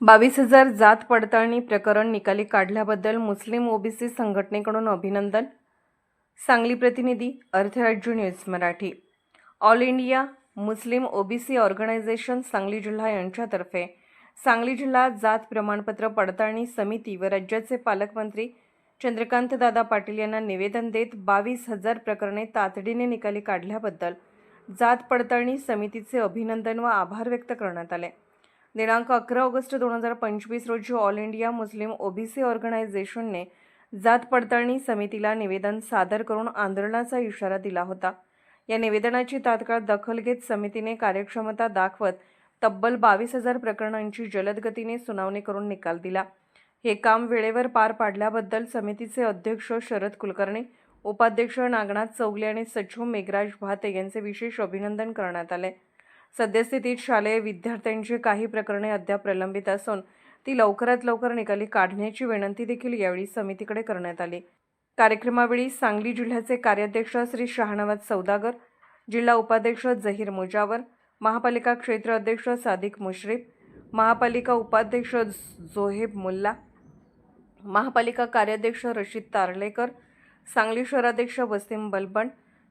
22,000 जात पडताळणी प्रकरण निकाली काढल्याबद्दल मुस्लिम ओबीसी संघटनेकडून अभिनंदन. सांगली प्रतिनिधी, Artharajya news Marathi. All India Muslim OBC organisation Sangli जिल्हा यांच्यातर्फे सांगली जिल्हा जात प्रमाणपत्र पडताळणी समिती व राज्याचे पालकमंत्री चंद्रकांतदादा पाटील यांना निवेदन देत 22,000 प्रकरणे तातडीने निकाली काढल्याबद्दल जात पडताळणी समितीचे अभिनंदन व आभार व्यक्त करण्यात आले. दिनांक 11 ऑगस्ट 2025 रोजी ऑल इंडिया मुस्लिम ओबीसी ऑर्गनायझेशनने जात पडताळणी समितीला निवेदन सादर करून आंदोलनाचा इशारा दिला होता. या निवेदनाची तात्काळ दखल घेत समितीने कार्यक्षमता दाखवत तब्बल 22,000 प्रकरणांची जलद गतीने सुनावणी करून निकाल दिला. हे काम वेळेवर पार पाडल्याबद्दल समितीचे अध्यक्ष शरद कुलकर्णी, उपाध्यक्ष नागनाथ चौगले आणि सचिव मेघराज भाते यांचे विशेष अभिनंदन करण्यात आले. सद्यस्थितीत शालेय विद्यार्थ्यांची काही प्रकरणे अद्याप प्रलंबित असून ती लवकरात लवकर निकाली काढण्याची विनंती देखील यावेळी समितीकडे करण्यात आली. कार्यक्रमावेळी सांगली जिल्ह्याचे कार्याध्यक्ष श्री शहानवाज सौदागर, जिल्हा उपाध्यक्ष जहीर मुजावर, महापालिका क्षेत्र अध्यक्ष सादिक मुश्रीफ, महापालिका उपाध्यक्ष जोहेब मुल्ला, महापालिका कार्याध्यक्ष रशीद तारलेकर, सांगली शहराध्यक्ष वसीम बलबन,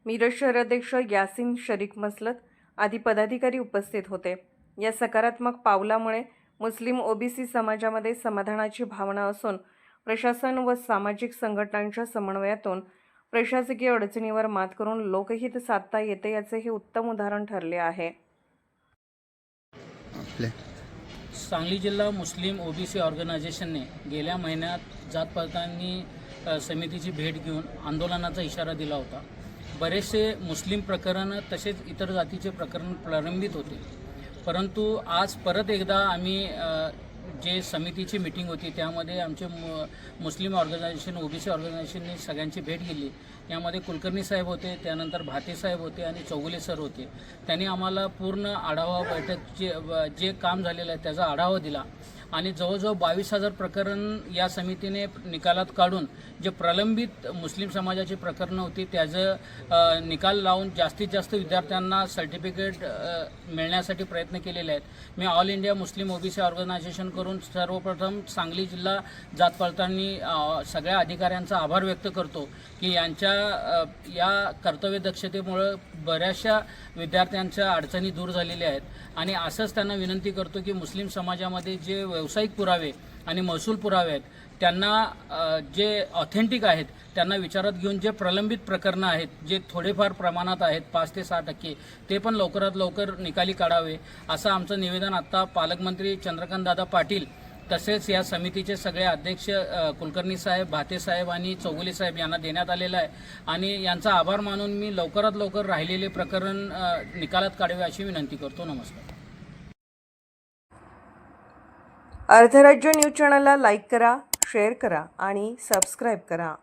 मिरज शहराध्यक्ष यासिन शरीक मसलत आदी पदाधिकारी उपस्थित होते. या सकारात्मक पावलामुळे मुस्लिम ओबीसी समाजामध्ये समाधानाची भावना असून प्रशासन व सामाजिक संघटनांच्या समन्वयातून प्रशासकीय अडचणीवर मात करून लोकहित साधता येते याचे हे उत्तम उदाहरण ठरले आहे. सांगली जिल्हा मुस्लिम ओबीसी ऑर्गनायझेशनने गेल्या महिन्यात जात पडताळणी समितीची भेट घेऊन आंदोलनाचा इशारा दिला होता. बरेचसे मुस्लिम प्रकरण तसेच इतर जातीचे प्रकरण प्रलंबित होते, परंतु आज परत एकदा आम्ही जे समितीची मीटिंग होती त्यामध्ये आमचे मुस्लिम ऑर्गनायझेशन ओबीसी ऑर्गनायझेशनने सगळ्यांची भेट घेतली. यामध्ये कुलकर्णी साहेब होते, त्यानंतर भाते साहेब होते आणि चौगुले सर होते. त्यांनी आम्हाला पूर्ण आढावा बैठक जे काम झालेलं आहे त्याचा आढावा दिला आणि जवळजवळ 22,000 प्रकरण या निकालात काढून जे प्रलंबित मुस्लिम समाजाची प्रकरणं होती त्याचं निकाल लावून जास्तीत जास्त विद्यार्थ्यांना सर्टिफिकेट मिळण्यासाठी प्रयत्न केलेले आहेत. मी all India Muslim OBC organisation करून सर्वप्रथम सांगली जिल्हा जात पडताळणी सगळ्या अधिकाऱ्यांचा आभार व्यक्त करतो की यांच्या या कर्तव्यदक्षतेमुळं बऱ्याचशा विद्यार्थ्यांच्या अडचणी दूर झालेल्या आहेत. आणि असंच त्यांना विनंती करतो की मुस्लिम समाजामध्ये जे व्यावसायिक पुरावे आणि महसूल पुरावे आहेत त्यांना जे ऑथेंटिक आहेत त्यांना विचारात घेऊन जे प्रलंबित प्रकरणं आहेत जे थोडेफार प्रमाणात आहेत 5 ते 6% ते पण लवकरात लवकर निकाली काढावे असं आमचं निवेदन आत्ता पालकमंत्री चंद्रकांतदादा पाटील तसेच या समितीचे सगळे अध्यक्ष कुलकर्णी साहेब, भाते साहेब आणि चौगुले साहेब यांना देण्यात आलेला आहे. आणि यांचा आभार मानून मी लवकरात लवकर राहिलेले प्रकरण निकालात काढावे अशी विनंती करतो. नमस्कार. अर्थराज्य न्यूज चॅनलला लाईक करा, शेअर करा आणि सबस्क्राईब करा.